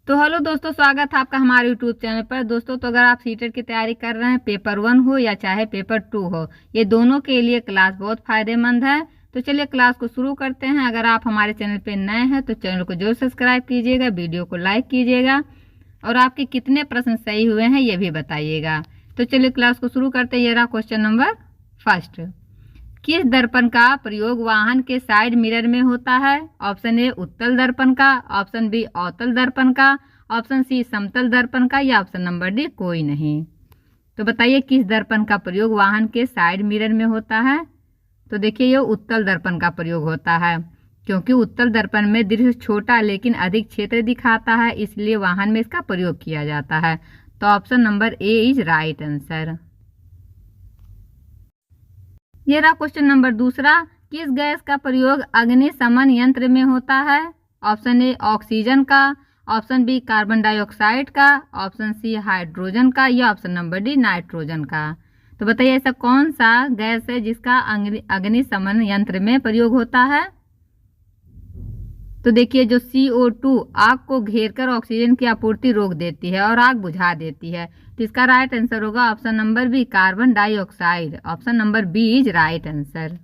तो हेलो दोस्तों, स्वागत है आपका हमारे यूट्यूब चैनल पर। दोस्तों, तो अगर आप सीटेट की तैयारी कर रहे हैं, पेपर 1 हो या चाहे पेपर 2 हो, ये दोनों के लिए क्लास बहुत फायदेमंद है। तो चलिए क्लास को शुरू करते हैं। अगर आप हमारे चैनल पर नए हैं तो चैनल को जरूर सब्सक्राइब कीजिएगा, वीडियो को लाइक कीजिएगा और आपके कितने प्रश्न सही हुए हैं ये भी बताइएगा। तो चलिए क्लास को शुरू करते हैं। ये रहा क्वेश्चन नंबर फर्स्ट। किस दर्पण का प्रयोग वाहन के साइड मिरर में होता है? ऑप्शन ए उत्तल दर्पण का, ऑप्शन बी अवतल दर्पण का, ऑप्शन सी समतल दर्पण का या ऑप्शन नंबर डी कोई नहीं। तो बताइए किस दर्पण का प्रयोग वाहन के साइड मिरर में होता है? तो देखिए ये उत्तल दर्पण का प्रयोग होता है, क्योंकि उत्तल दर्पण में दृश्य छोटा लेकिन अधिक क्षेत्र दिखाता है, इसलिए वाहन में इसका प्रयोग किया जाता है। तो option number A is right answer. ये रहा क्वेश्चन नंबर दूसरा। किस गैस का प्रयोग अग्निशमन यंत्र में होता है? ऑप्शन ए ऑक्सीजन का, ऑप्शन बी कार्बन डाइऑक्साइड का, ऑप्शन सी हाइड्रोजन का या ऑप्शन नंबर डी नाइट्रोजन का। तो बताइए ऐसा कौन सा गैस है जिसका अग्निशमन यंत्र में प्रयोग होता है? तो देखिए जो CO2 आग को घेरकर ऑक्सीजन की आपूर्ति रोक देती है और आग बुझा देती है। तो इसका राइट आंसर होगा option number B carbon dioxide. Option number B is right answer.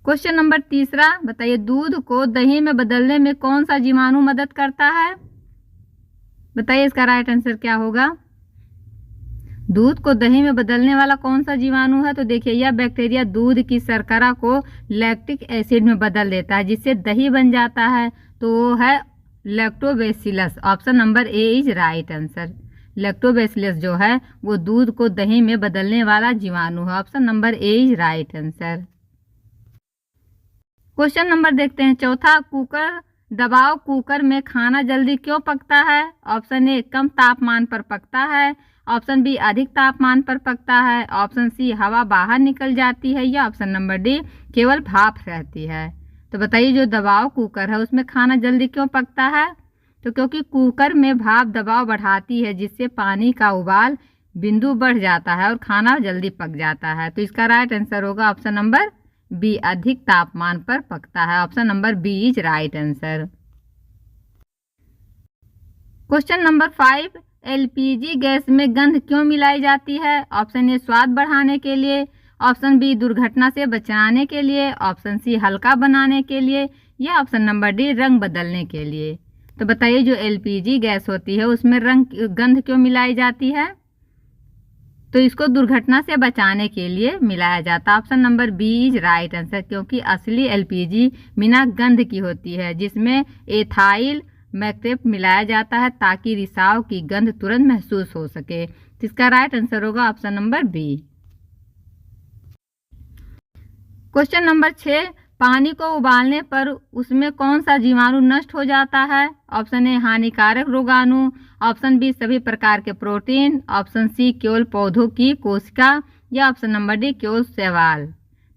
Question number तीसरा, बताइए दूध को दही में बदलने में कौन सा जीवाणु मदद करता है? बताइए इसका राइट आंसर क्या होगा? दूध को दही में बदलने वाला कौन सा जीवाणु है? तो देखिए यह बैक्टीरिया दूध की शर्करा को लैक्टिक एसिड में बदल देता है, जिससे दही बन जाता है। तो वो है lactobacillus. Option number A is right answer. Lactobacillus जो है वो दूध को दही में बदलने वाला जीवाणु है। Option number A is right answer. Question number देखते हैं चौथा। कुकर दबाव कुकर में खाना जल्दी क्यों पकता है? ऑप्शन ए कम तापमान पर पकता है, ऑप्शन बी अधिक तापमान पर पकता है, ऑप्शन सी हवा बाहर निकल जाती है या ऑप्शन नंबर डी केवल भाप रहती है। तो बताइए जो दबाव कुकर है उसमें खाना जल्दी क्यों पकता है? तो क्योंकि कुकर में भाप दबाव बढ़ाती है, जिससे पानी का उबाल बिंदु बढ़ जाता है और खाना जल्दी पक जाता है। तो इसका राइट आंसर होगा ऑप्शन नंबर बी अधिक तापमान पर पकता है। Option number B is right answer. Question number 5। LPG gas में गंध क्यों मिलाई जाती है? ऑप्शन ए स्वाद बढ़ाने के लिए, ऑप्शन बी दुर्घटना से बचाने के लिए, ऑप्शन सी हल्का बनाने के लिए या ऑप्शन नंबर डी रंग बदलने के लिए। तो बताइए जो LPG गैस होती है उसमें गंध क्यों मिलाई जाती है? तो इसको दुर्घटना से बचाने के लिए मिलाया जाता है। Option number B is right answer, क्योंकि असली LPG बिना गंध की होती है, जिसमें एथाइल मैक्टेट मिलाया जाता है ताकि रिसाव की गंध तुरंत महसूस हो सके। इसका राइट आंसर होगा option number B. Question number 6। पानी को उबालने पर उसमें कौन सा जीवाणु नष्ट हो जाता है? ऑप्शन ए हानिकारक रोगाणु, ऑप्शन बी सभी प्रकार के प्रोटीन, ऑप्शन सी केवल पौधों की कोशिका या ऑप्शन नंबर डी केवल शैवाल।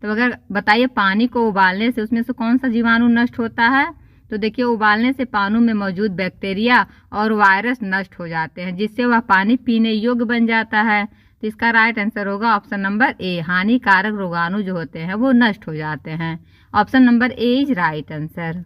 तो अगर बताइए पानी को उबालने से उसमें से कौन सा जीवाणु नष्ट होता है? तो देखिए उबालने से पानी में मौजूद बैक्टीरिया और वायरस नष्ट हो जाते हैं, जिससे वह पानी पीने योग्य बन जाता है। तो इसका राइट आंसर होगा ऑप्शन नंबर ए हानिकारक रोगाणु जो होते हैं वो नष्ट हो जाते हैं। Option number A is right answer.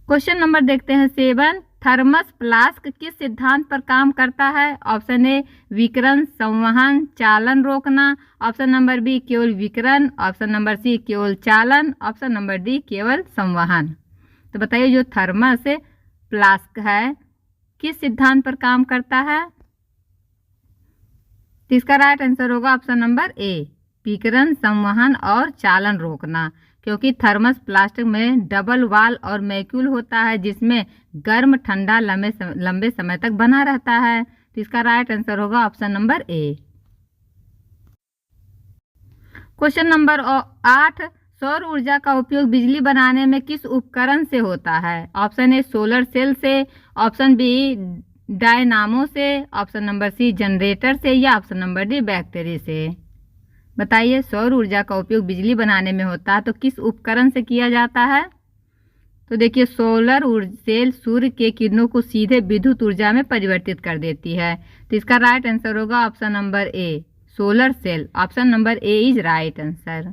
Question number देखते हैं 7। थर्मस फ्लास्क किस सिद्धांत पर काम करता है? ऑप्शन ए विकिरण संवहन चालन रोकना, ऑप्शन नंबर बी केवल विकिरण, ऑप्शन नंबर सी केवल चालन, ऑप्शन नंबर डी केवल संवहन। तो बताइए जो थर्मस फ्लास्क है किस सिद्धांत पर काम करता है? तो इसका राइट आंसर होगा ऑप्शन नंबर ए विकिरण संवहन और चालन रोकना, क्योंकि थर्मस प्लास्टिक में डबल वॉल और मैक्यूल होता है, जिसमें गर्म ठंडा लंबे समय तक बना रहता है। तो इसका राइट आंसर होगा option number A. Question number 8। सौर ऊर्जा का उपयोग बिजली बनाने में किस उपकरण से होता है? ऑप्शन ए सोलर सेल से, ऑप्शन बी डायनामो से, ऑप्शन नंबर सी जनरेटर से या ऑप्शन नंबर डी बैटरी से। बताइए सौर ऊर्जा का उपयोग बिजली बनाने में होता है तो किस उपकरण से किया जाता है? तो देखिए सोलर सेल सूर्य के किरणों को सीधे विद्युत ऊर्जा में परिवर्तित कर देती है। तो इसका राइट आंसर होगा option number A solar cell. Option number A is right answer.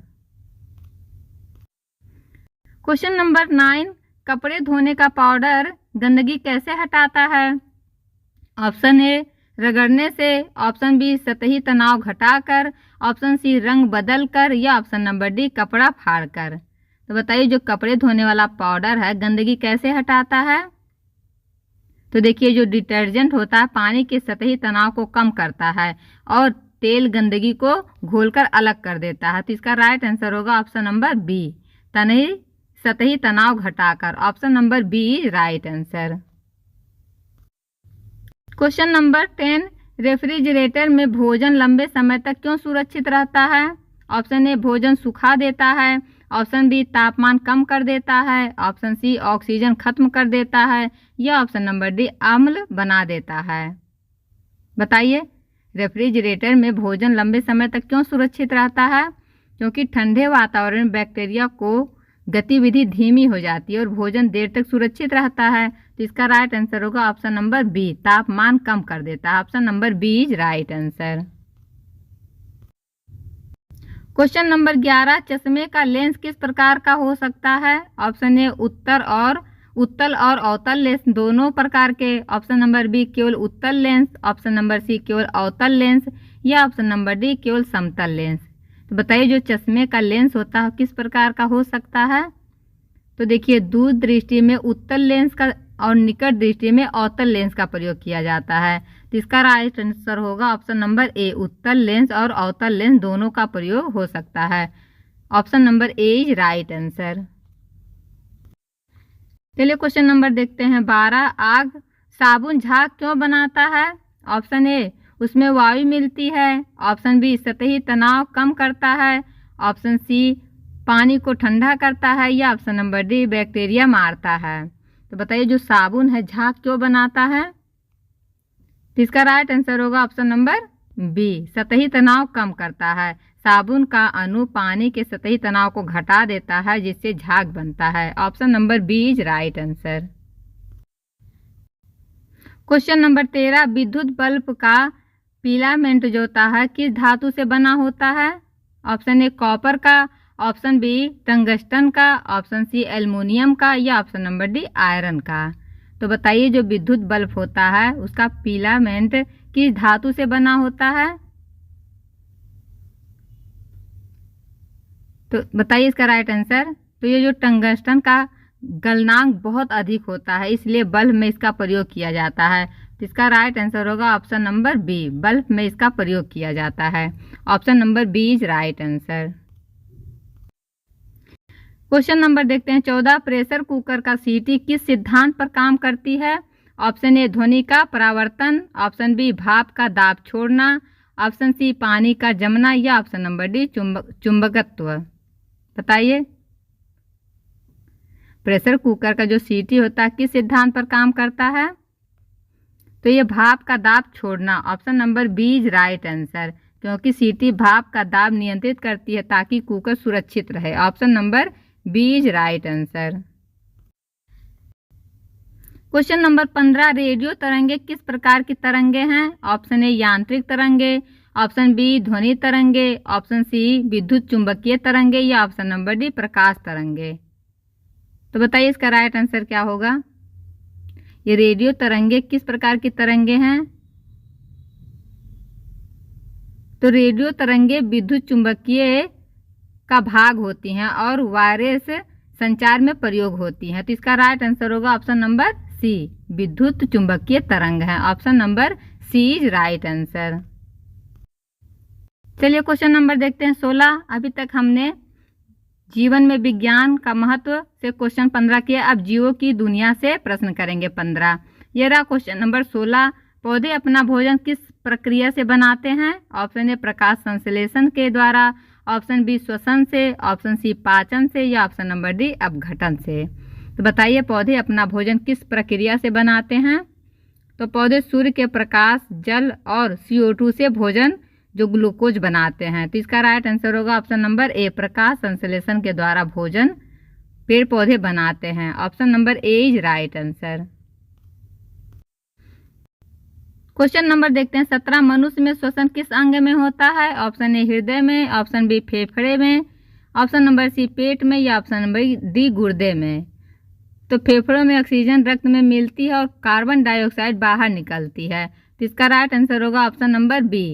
Question number 9। कपड़े धोने का पाउडर गंदगी कैसे हटाता है? ऑप्शन ए रगड़ने से, ऑप्शन बी सतही तनाव घटाकर, ऑप्शन सी रंग बदलकर, या ऑप्शन नंबर डी कपड़ा फाड़कर। तो बताइए जो कपड़े धोने वाला पाउडर है गंदगी कैसे हटाता है? तो देखिए जो डिटर्जेंट होता है पानी के सतही तनाव को कम करता है और तेल गंदगी को घोलकर अलग कर देता है। तो इसका राइट आंसर होगा ऑप्शन नंबर बी, सतही तनाव घटाकर। Option number B is right answer. Question number 10, refrigerator में भोजन लंबे समय तक क्यों सुरक्षित रहता है? ऑप्शन ए भोजन सुखा देता है, ऑप्शन बी तापमान कम कर देता है, ऑप्शन सी ऑक्सीजन खत्म कर देता है, या ऑप्शन नंबर डी अम्ल बना देता है। बताइए रेफ्रिजरेटर में भोजन लंबे समय तक क्यों सुरक्षित रहता है? क्योंकि ठंडे वातावरण में बैक्टीरिया को गतिविधि धीमी हो जाती है और भोजन देर तक सुरक्षित रहता है। तो इसका राइट आंसर होगा ऑप्शन नंबर बी, तापमान कम कर देता है। Option number B is right answer. Question number 11, चश्मे का लेंस किस प्रकार का हो सकता है? ऑप्शन ए उत्तल और अवतल लेंस दोनों प्रकार के, ऑप्शन नंबर बी केवल उत्तल लेंस, ऑप्शन नंबर सी केवल अवतल लेंस, या ऑप्शन नंबर डी केवल समतल लेंस। तो बताइए जो चश्मे का लेंस होता है किस प्रकार का हो सकता है? तो देखिए दूर दृष्टि में उत्तल लेंस का और निकट दृष्टि में अवतल लेंस का प्रयोग किया जाता है। तो इसका राइट आंसर होगा ऑप्शन नंबर ए, उत्तल लेंस और अवतल लेंस दोनों का प्रयोग हो सकता है। Option number A is right answer. चलिए क्वेश्चन नंबर देखते हैं 12, आग साबुन झाग क्यों बनाता है? ऑप्शन ए उसमें वायु मिलती है, ऑप्शन बी सतही तनाव कम करता है, ऑप्शन सी पानी को ठंडा करता है, या ऑप्शन नंबर डी बैक्टीरिया मारता है। तो बताइए जो साबुन है झाग क्यों बनाता है? तो इसका राइट आंसर होगा ऑप्शन नंबर बी, सतही तनाव कम करता है। साबुन का अणु पानी के सतही तनाव को घटा देता है जिससे झाग बनता है। Option number B is right answer. Question number 13, विद्युत बल्ब का फिलामेंट जो होता है किस धातु से बना होता है? ऑप्शन ए कॉपर का, ऑप्शन बी टंगस्टन का, ऑप्शन सी एल्युमिनियम का, या ऑप्शन नंबर डी आयरन का। तो बताइए जो विद्युत बल्ब होता है उसका फिलामेंट किस धातु से बना होता है? तो बताइए इसका राइट आंसर। तो ये जो टंगस्टन का गलनांक बहुत अधिक होता है इसलिए बल्ब में इसका प्रयोग किया जाता है। तो इसका राइट आंसर होगा ऑप्शन नंबर बी, बल्ब में इसका प्रयोग किया जाता है। Option number B is right answer. Question number देखते हैं 14, प्रेशर कुकर का सीटी किस सिद्धांत पर काम करती है? ऑप्शन ए ध्वनि का परावर्तन, ऑप्शन बी भाप का दाब छोड़ना, ऑप्शन सी पानी का जमना, या ऑप्शन नंबर डी चुंबकत्व। बताइए प्रेशर कुकर का जो सीटी होता है किस सिद्धांत पर काम करता है? तो ये भाप का दाब छोड़ना। Option number B is right answer, क्योंकि सीटी भाप का दाब नियंत्रित करती है ताकि कुकर सुरक्षित रहे। Option number B is right answer. Question number 15, radio तरंगे किस प्रकार की तरंगे हैं? ऑप्शन ए यांत्रिक तरंगे, ऑप्शन बी ध्वनि तरंगे, ऑप्शन सी विद्युत चुंबकीय तरंगे, या ऑप्शन नंबर डी प्रकाश तरंगे। तो बताइए इसका राइट आंसर क्या होगा? ये रेडियो तरंगे किस प्रकार की तरंगे हैं? तो रेडियो तरंगे विद्युत चुंबकीय का भाग होती हैं और वायरलेस संचार में प्रयोग होती हैं। तो इसका राइट आंसर होगा ऑप्शन नंबर सी, विद्युत चुंबकीय तरंग है। Option number C is right answer. चलिए क्वेश्चन नंबर देखते हैं 16। अभी तक हमने जीवन में विज्ञान का महत्व से क्वेश्चन 15 किया, अब जीवों की दुनिया से प्रश्न करेंगे 15। ये रहा क्वेश्चन नंबर 16, पौधे अपना भोजन किस प्रक्रिया से बनाते हैं? ऑप्शन ए प्रकाश संश्लेषण के द्वारा, ऑप्शन बी श्वसन से, ऑप्शन सी पाचन से, या ऑप्शन नंबर डी अपघटन से। तो बताइए पौधे अपना भोजन किस प्रक्रिया से बनाते हैं? तो पौधे सूर्य के प्रकाश, जल और CO2 से भोजन जो ग्लूकोज बनाते हैं। तो इसका राइट आंसर होगा ऑप्शन नंबर ए, प्रकाश संश्लेषण के द्वारा भोजन पेड़ पौधे बनाते हैं। Option number A is right answer. Question number देखते हैं 17, मनुष्य में श्वसन किस अंग में होता है? ऑप्शन ए हृदय में, ऑप्शन बी फेफड़े में, ऑप्शन नंबर सी पेट में, या ऑप्शन नंबर डी गुर्दे में। तो फेफड़ों में ऑक्सीजन रक्त में मिलती है और कार्बन डाइऑक्साइड बाहर निकलती है। तो इसका राइट आंसर होगा option number B.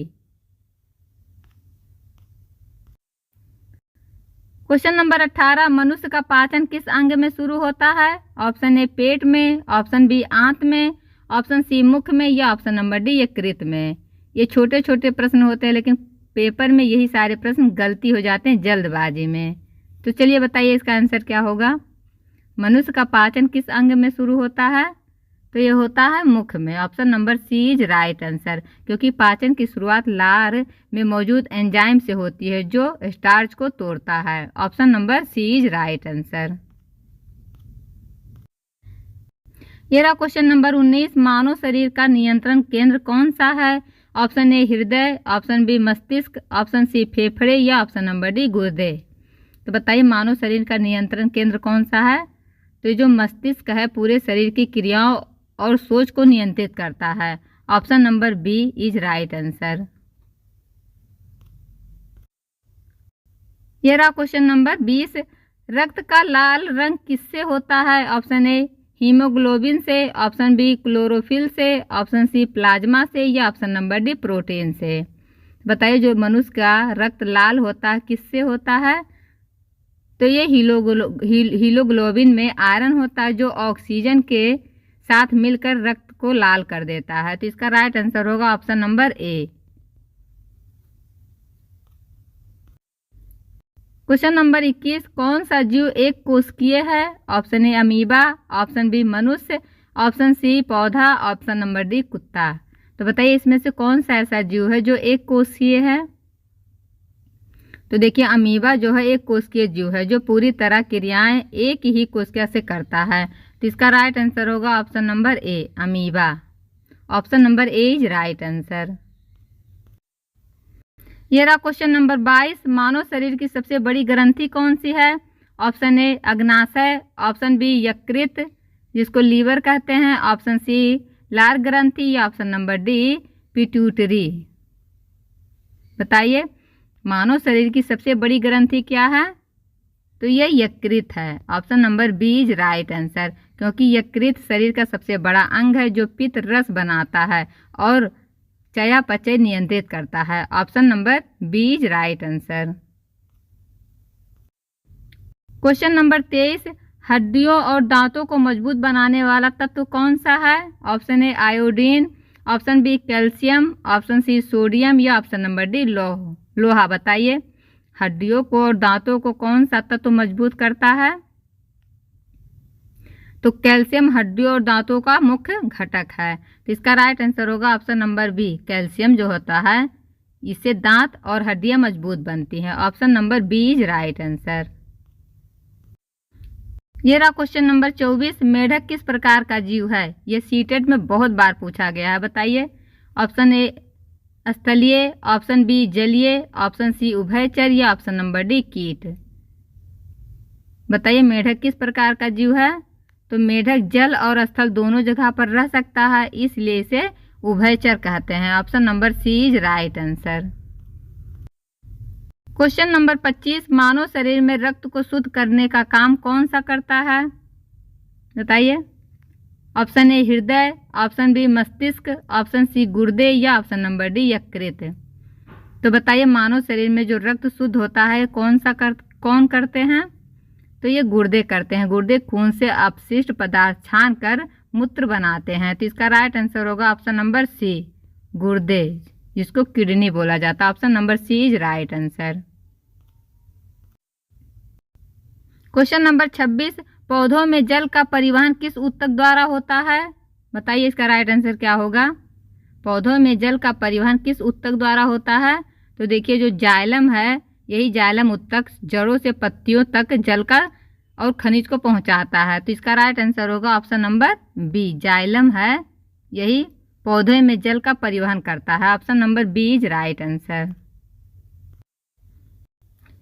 Question number 18, मनुष्य का पाचन किस अंग में शुरू होता है? ऑप्शन ए पेट में, ऑप्शन बी आंत में, ऑप्शन सी मुख में या ऑप्शन नंबर डी यकृत में। ये छोटे छोटे प्रश्न होते हैं, लेकिन पेपर में यही सारे प्रश्न गलती हो जाते हैं जल्दबाजी में। तो चलिए बताइए इसका आंसर क्या होगा। मनुष्य का पाचन किस अंग में शुरू होता है? तो ये होता है मुख में। Option number C is right answer, क्योंकि पाचन की शुरुआत लार में मौजूद एंजाइम से होती है जो स्टार्च को तोड़ता है। Option number C is right answer. ये रहा क्वेश्चन नंबर 19, मानव शरीर का नियंत्रण केंद्र कौन सा है? ऑप्शन ए हृदय, ऑप्शन बी मस्तिष्क, ऑप्शन सी फेफड़े या ऑप्शन नंबर डी गुर्दे। तो बताइए मानव शरीर का नियंत्रण केंद्र कौन सा है? तो ये जो मस्तिष्क है पूरे शरीर की क्रियाओं और सोच को नियंत्रित करता है। Option number B is right answer. ये रहा क्वेश्चन नंबर 20, रक्त का लाल रंग किससे होता है? ऑप्शन ए हीमोग्लोबिन से, ऑप्शन बी क्लोरोफिल से, ऑप्शन सी प्लाज्मा से या ऑप्शन नंबर डी प्रोटीन से। बताइए जो मनुष्य का रक्त लाल होता है किससे होता है? तो ये हीमोग्लोबिन में आयरन होता है जो ऑक्सीजन के साथ मिलकर रक्त को लाल कर देता है। तो इसका राइट आंसर होगा option number A. Question number 21, कौन सा जीव एक कोशिकीय है? Option A amoeba, option B मनुष्य, ऑप्शन सी पौधा, ऑप्शन नंबर डी कुत्ता। तो बताइए इसमें से कौन सा ऐसा जीव है जो एक कोशिकीय है? तो देखिए अमीबा जो है एक कोशिकीय जीव है जो पूरी तरह क्रियाएं एक ही कोशिका से करता है। तो इसका राइट आंसर होगा option number A amoeba. Option number A is right answer. ये रहा क्वेश्चन नंबर 22, मानव शरीर की सबसे बड़ी ग्रंथि कौन सी है? ऑप्शन ए अग्नाशय, ऑप्शन बी यकृत जिसको लीवर कहते हैं, ऑप्शन सी लार ग्रंथि या ऑप्शन नंबर डी पिट्यूटरी। बताइए मानव शरीर की सबसे बड़ी ग्रंथि क्या है? तो यह यकृत है। Option number B is right answer, क्योंकि यकृत शरीर का सबसे बड़ा अंग है जो पित्त रस बनाता है और चयापचय नियंत्रित करता है। Option number B is right answer. Question number 23, हड्डियों और दांतों को मजबूत बनाने वाला तत्व कौन सा है? Option A iodine, option B calcium, option C sodium या ऑप्शन नंबर डी लोहा। बताइए हड्डियों को और दांतों को कौन सा तत्व मजबूत करता है? तो कैल्शियम हड्डियों और दांतों का मुख्य घटक है। तो इसका राइट आंसर होगा ऑप्शन नंबर बी, कैल्शियम जो होता है इससे दांत और हड्डियां मजबूत बनती हैं। Option number B is right answer. ये रहा क्वेश्चन नंबर 24, मेढक किस प्रकार का जीव है? ये सीटेट में बहुत बार पूछा गया है। बताइए ऑप्शन ए स्थलीय, ऑप्शन बी जलीय, ऑप्शन सी उभयचर या ऑप्शन नंबर डी कीट। बताइए मेढक किस प्रकार का जीव है? तो मेढक जल और स्थल दोनों जगह पर रह सकता है, इसलिए इसे उभयचर कहते हैं। Option number C is right answer. Question number 25, मानव शरीर में रक्त को शुद्ध करने का काम कौन सा करता है? बताइए ऑप्शन ए हृदय, ऑप्शन बी मस्तिष्क, ऑप्शन सी गुर्दे या ऑप्शन नंबर डी यकृत। तो बताइए मानव शरीर में जो रक्त शुद्ध होता है कौन करते हैं? तो ये गुर्दे करते हैं। गुर्दे खून से अपशिष्ट पदार्थ छान कर मूत्र बनाते हैं। तो इसका राइट आंसर होगा ऑप्शन नंबर सी गुर्दे, जिसको किडनी बोला जाता है। Option number C is right answer. Question number 26, पौधों में जल का परिवहन किस ऊतक द्वारा होता है? बताइए इसका राइट आंसर क्या होगा। पौधों में जल का परिवहन किस ऊतक द्वारा होता है? तो देखिए जो जाइलम है यही जाइलम ऊतक जड़ों से पत्तियों तक जल का और खनिज को पहुंचाता है। तो इसका राइट आंसर होगा ऑप्शन नंबर बी, जाइलम है यही पौधे में जल का परिवहन करता है। Option number B is right answer.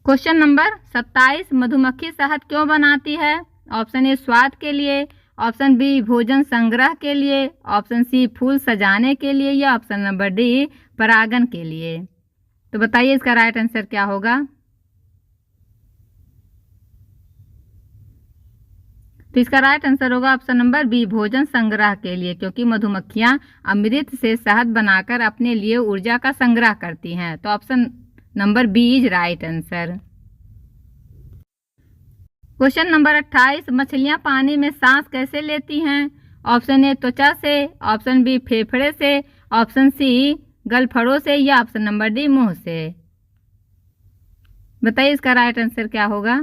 Question number 27, मधुमक्खी शहद क्यों बनाती है? ऑप्शन ए स्वाद के लिए, ऑप्शन बी भोजन संग्रह के लिए, ऑप्शन सी फूल सजाने के लिए या ऑप्शन नंबर डी परागन के लिए। तो बताइए इसका राइट आंसर क्या होगा। तो इसका राइट आंसर होगा ऑप्शन नंबर बी, भोजन संग्रह के लिए, क्योंकि मधुमक्खियां अमृत से शहद बनाकर अपने लिए ऊर्जा का संग्रह करती हैं। तो option number B is right answer. Question number 28, मछलियां पानी में सांस कैसे लेती हैं? ऑप्शन ए त्वचा से, ऑप्शन बी फेफड़े से, ऑप्शन सी गलफड़ों से, या ऑप्शन नंबर डी मुंह से। बताइए इसका राइट आंसर क्या होगा।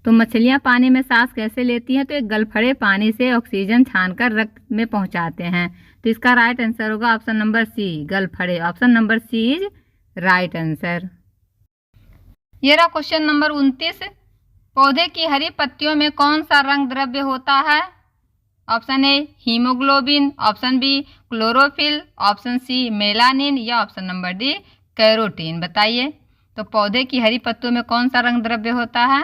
तो मछलियां पानी में सांस कैसे लेती हैं? तो एक गलफड़े पानी से ऑक्सीजन छानकर रक्त में पहुंचाते हैं। तो इसका राइट आंसर होगा ऑप्शन नंबर सी, गलफड़े। Option number C is right answer. ये रहा क्वेश्चन नंबर 29, पौधे की हरी पत्तियों में कौन सा रंग द्रव्य होता है? Option A haemoglobin, option B chlorophyll, option C melanin, या ऑप्शन नंबर डी कैरोटीन। बताइए तो पौधे की हरी पत्तियों में कौन सा रंग द्रव्य होता है?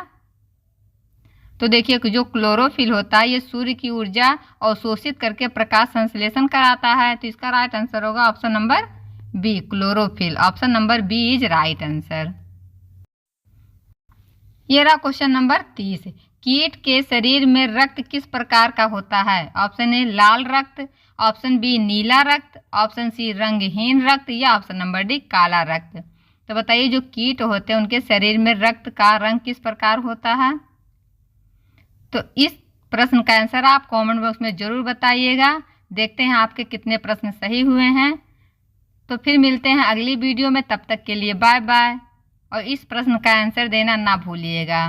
तो देखिए जो क्लोरोफिल होता है ये सूर्य की ऊर्जा अवशोषित करके प्रकाश संश्लेषण कराता है। तो इसका राइट आंसर होगा option number B, chlorophyll. Option number B is right answer. ये रहा क्वेश्चन नंबर 30, कीट के शरीर में रक्त किस प्रकार का होता है? ऑप्शन ए लाल रक्त, ऑप्शन बी नीला रक्त, ऑप्शन सी रंगहीन रक्त, या ऑप्शन नंबर डी काला रक्त। तो बताइए जो कीट होते हैं उनके शरीर में रक्त का रंग किस प्रकार होता है? तो इस प्रश्न का आंसर आप कमेंट बॉक्स में जरूर बताइएगा। देखते हैं आपके कितने प्रश्न सही हुए हैं। तो फिर मिलते हैं अगली वीडियो में, तब तक के लिए बाय बाय। और इस प्रश्न का आंसर देना ना भूलिएगा।